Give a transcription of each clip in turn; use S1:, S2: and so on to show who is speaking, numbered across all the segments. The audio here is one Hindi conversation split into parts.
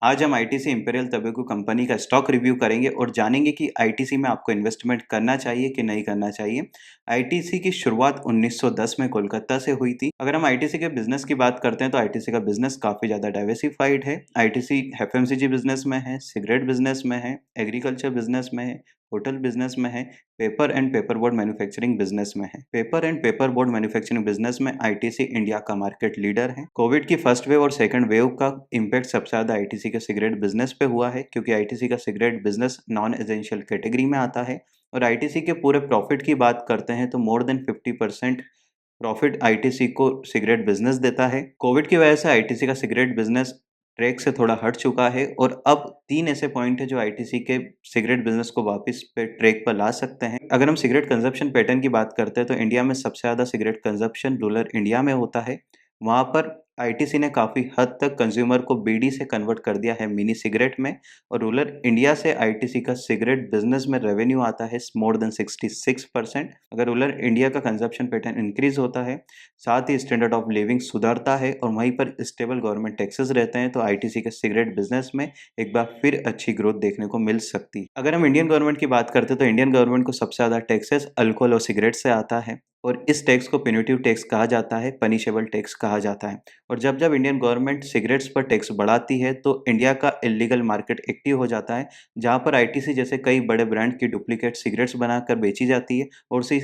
S1: आज हम आईटीसी इंपीरियल टोबैको कंपनी का स्टॉक रिव्यू करेंगे और जानेंगे कि आईटीसी में आपको इन्वेस्टमेंट करना चाहिए कि नहीं करना चाहिए। आईटीसी की शुरुआत 1910 में कोलकाता से हुई थी। अगर हम आईटीसी के बिजनेस की बात करते हैं तो आईटीसी का बिजनेस काफ़ी ज़्यादा डाइवर्सिफाइड है। आईटीसी एफएमसीजी बिजनेस में है, सिगरेट बिजनेस में है, एग्रीकल्चर बिजनेस में है, होटल बिजनेस में है, paper and paper board manufacturing business में है। Paper and paper board manufacturing business में आईटीसी इंडिया का मार्केट लीडर है। कोविड की फर्स्ट वेव और सेकंड वेव का इम्पैक्ट सबसे ज्यादा आईटीसी के सिगरेट बिजनेस पे हुआ है, क्योंकि आईटीसी का cigarette business non essential category में आता है। और आईटीसी के पूरे प्रॉफिट की बात करते हैं तो मोर देन 50% प्रॉफिट आईटीसी को सिगरेट बिजनेस देता है। कोविड की वजह से आईटीसी का सिगरेट बिजनेस ट्रैक से थोड़ा हट चुका है और अब 3 ऐसे पॉइंट है जो आईटीसी के सिगरेट बिजनेस को वापस पे ट्रैक पर ला सकते हैं। अगर हम सिगरेट कंजप्शन पैटर्न की बात करते हैं तो इंडिया में सबसे ज़्यादा सिगरेट कंजप्शन रूरल इंडिया में होता है। वहाँ पर आईटीसी ने काफ़ी हद तक कंज्यूमर को बीड़ी से कन्वर्ट कर दिया है मिनी सिगरेट में। और रूरल इंडिया से आईटीसी का सिगरेट बिजनेस में रेवेन्यू आता है मोर देन 66%। अगर रूरल इंडिया का कंजप्शन पैटर्न इंक्रीज होता है, साथ ही स्टैंडर्ड ऑफ लिविंग सुधरता है और वहीं पर स्टेबल गवर्नमेंट टैक्सेस रहते हैं, तो आईटीसी के सिगरेट बिजनेस में एक बार फिर अच्छी ग्रोथ देखने को मिल सकती है। अगर हम इंडियन गवर्नमेंट की बात करते हैं तो इंडियन गवर्नमेंट को सबसे ज़्यादा टैक्सेस अल्कोहल और सिगरेट से आता है और इस टैक्स को पेनिटिव टैक्स कहा जाता है, पनिशेबल टैक्स कहा जाता है। और जब जब इंडियन गवर्नमेंट सिगरेट्स पर टैक्स बढ़ाती है तो इंडिया का इलीगल मार्केट एक्टिव हो जाता है, जहां पर आईटीसी जैसे कई बड़े ब्रांड की डुप्लीकेट सिगरेट्स बनाकर बेची जाती है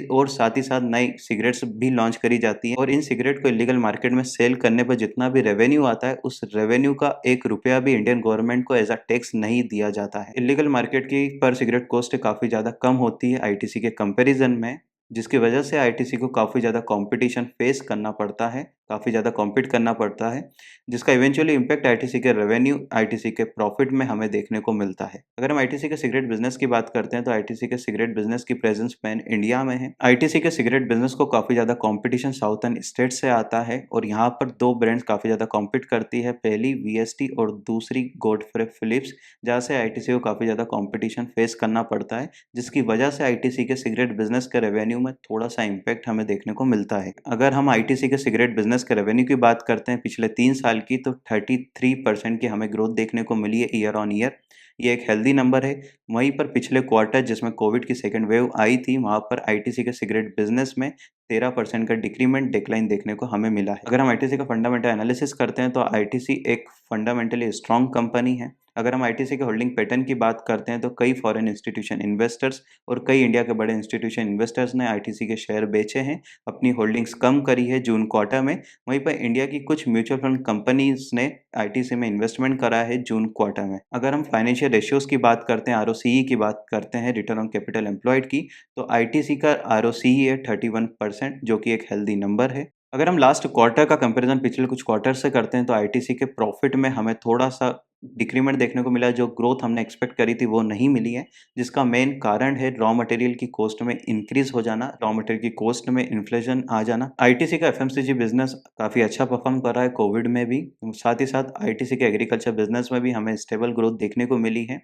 S1: और साथ ही साथ नई सिगरेट्स भी लॉन्च करी जाती है। और इन सिगरेट को इलीगल मार्केट में सेल करने पर जितना भी रेवेन्यू आता है, उस रेवेन्यू का 1 रुपया भी इंडियन गवर्नमेंट को एज अ टैक्स नहीं दिया जाता है। इलीगल मार्केट की पर सिगरेट कॉस्ट काफ़ी ज़्यादा कम होती है आईटीसी के कंपेरिजन में, जिसकी वजह से आईटीसी को काफ़ी ज़्यादा कंपटीशन फेस करना पड़ता है, काफ़ी ज़्यादा कॉम्पीट करना पड़ता है, जिसका इवेंचुअली इम्पैक्ट आईटीसी के रेवेन्यू, आईटीसी के प्रॉफिट में हमें देखने को मिलता है। अगर हम आईटीसी के सिगरेट बिजनेस की बात करते हैं तो आईटीसी के सिगरेट बिजनेस की प्रेजेंस पैन इंडिया में है। आईटीसी के सिगरेट बिजनेस को काफ़ी ज़्यादा कंपटीशन साउथर्न स्टेट से आता है और यहाँ पर 2 ब्रांड्स काफ़ी ज़्यादा कॉम्पीट करती है, पहली वीएसटी और दूसरी गॉडफ्रे फिलिप्स, जहाँ से आईटीसी को काफ़ी ज़्यादा कंपटीशन फेस करना पड़ता है, जिसकी वजह से आईटीसी के सिगरेट बिजनेस के रेवेन्यू में थोड़ा सा इम्पैक्ट हमें देखने को मिलता है। अगर हम आईटीसी के सिगरेट बिजनेस के रेवेन्यू की बात करते हैं पिछले 3 साल की, तो 33% की हमें ग्रोथ देखने को मिली है ईयर ऑन ईयर। ये एक हेल्दी नंबर है। वहीं पर पिछले क्वार्टर जिसमें कोविड की सेकंड वेव आई थी, वहाँ पर आईटीसी के सिगरेट बिजनेस में 13% का डिक्लाइन देखने को हमें मिला है। अगर हम आईटीसी का फंडामेंटल एनालिसिस करते हैं तो आईटीसी एक फंडामेंटली स्ट्रॉन्ग कंपनी है। अगर हम आईटीसी के होल्डिंग पैटर्न की बात करते हैं तो कई फॉरेन इंस्टीट्यूशन इन्वेस्टर्स और कई इंडिया के बड़े इंस्टीट्यूशन इन्वेस्टर्स ने आईटीसी के शेयर बेचे हैं, अपनी होल्डिंग्स कम करी है जून क्वार्टर में। वहीं पर इंडिया की कुछ म्यूचुअल फंड कंपनीज ने आईटीसी में इन्वेस्टमेंट करा है जून क्वार्टर में। अगर हम फाइनेंशियल रेशियोज की बात करते हैं, आरओसीई की बात करते हैं, रिटर्न ऑन कैपिटल एम्प्लॉयड की, तो आईटीसी का आरओसीई है 31%, जो कि एक हेल्दी नंबर है। अगर हम लास्ट क्वार्टर का कंपैरिजन पिछले कुछ क्वार्टर से करते हैं तो आईटीसी के प्रॉफिट में हमें थोड़ा सा डिक्रीमेंट देखने को मिला है। जो ग्रोथ हमने एक्सपेक्ट करी थी वो नहीं मिली है, जिसका मेन कारण है रॉ मटेरियल की कॉस्ट में इंक्रीज हो जाना, रॉ मटेरियल की कॉस्ट में इन्फ्लेशन आ जाना। आईटीसी का एफएमसीजी बिजनेस काफ़ी अच्छा परफॉर्म कर रहा है कोविड में भी। साथ ही साथ आईटीसी के एग्रीकल्चर बिजनेस में भी हमें स्टेबल ग्रोथ देखने को मिली है।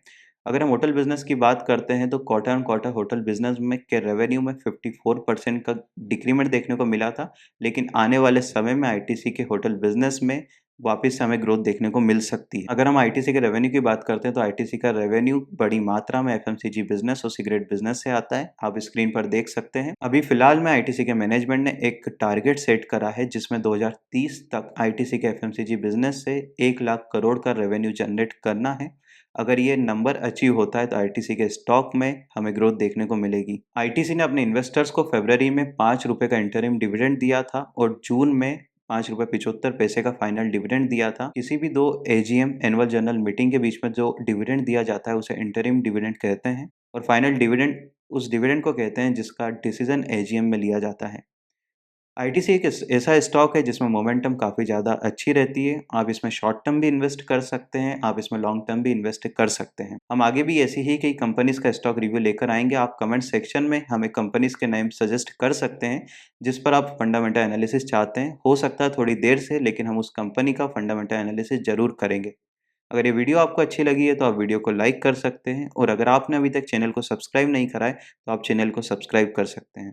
S1: अगर हम होटल बिजनेस की बात करते हैं तो quarter on quarter hotel business में के रेवेन्यू में 54% का डिक्रीमेंट देखने को मिला था, लेकिन आने वाले समय में आईटीसी के होटल बिजनेस में वापस से हमें ग्रोथ देखने को मिल सकती है। अगर हम आईटीसी के रेवेन्यू की बात करते हैं तो आईटीसी का रेवेन्यू बड़ी मात्रा में एफएमसीजी बिजनेस और सिगरेट बिजनेस से आता है, आप स्क्रीन पर देख सकते हैं। अभी फिलहाल में आईटीसी के मैनेजमेंट ने एक टारगेट सेट करा है जिसमें 2030 तक आईटीसी के एफएमसीजी बिजनेस से 1 लाख करोड़ का रेवेन्यू जनरेट करना है। अगर ये नंबर अचीव होता है तो आईटीसी के स्टॉक में हमें ग्रोथ देखने को मिलेगी। आईटीसी ने अपने इन्वेस्टर्स को फरवरी में 5 रुपए का इंटरिम डिविडेंड दिया था और जून में 5 रुपए 75 पैसे का फाइनल डिविडेंड दिया था। किसी भी 2 एजीएम एनुअल जनरल मीटिंग के बीच में जो डिविडेंड दिया जाता है उसे इंटरिम डिविडेंड कहते हैं और फाइनल डिविडेंड उस डिविडेंड को कहते हैं जिसका डिसीजन एजीएम में लिया जाता है। आईटीसी एक ऐसा स्टॉक है जिसमें मोमेंटम काफ़ी ज़्यादा अच्छी रहती है। आप इसमें शॉर्ट टर्म भी इन्वेस्ट कर सकते हैं, आप इसमें लॉन्ग टर्म भी इन्वेस्ट कर सकते हैं। हम आगे भी ऐसी ही कई कंपनीज का स्टॉक रिव्यू लेकर आएंगे। आप कमेंट सेक्शन में हमें कंपनीज के नेम सजेस्ट कर सकते हैं जिस पर आप फंडामेंटल एनालिसिस चाहते हैं। हो सकता है थोड़ी देर से, लेकिन हम उस कंपनी का फंडामेंटल एनालिसिस जरूर करेंगे। अगर ये वीडियो आपको अच्छी लगी है तो आप वीडियो को लाइक कर सकते हैं और अगर आपने अभी तक चैनल को सब्सक्राइब नहीं करा है तो आप चैनल को सब्सक्राइब कर सकते हैं।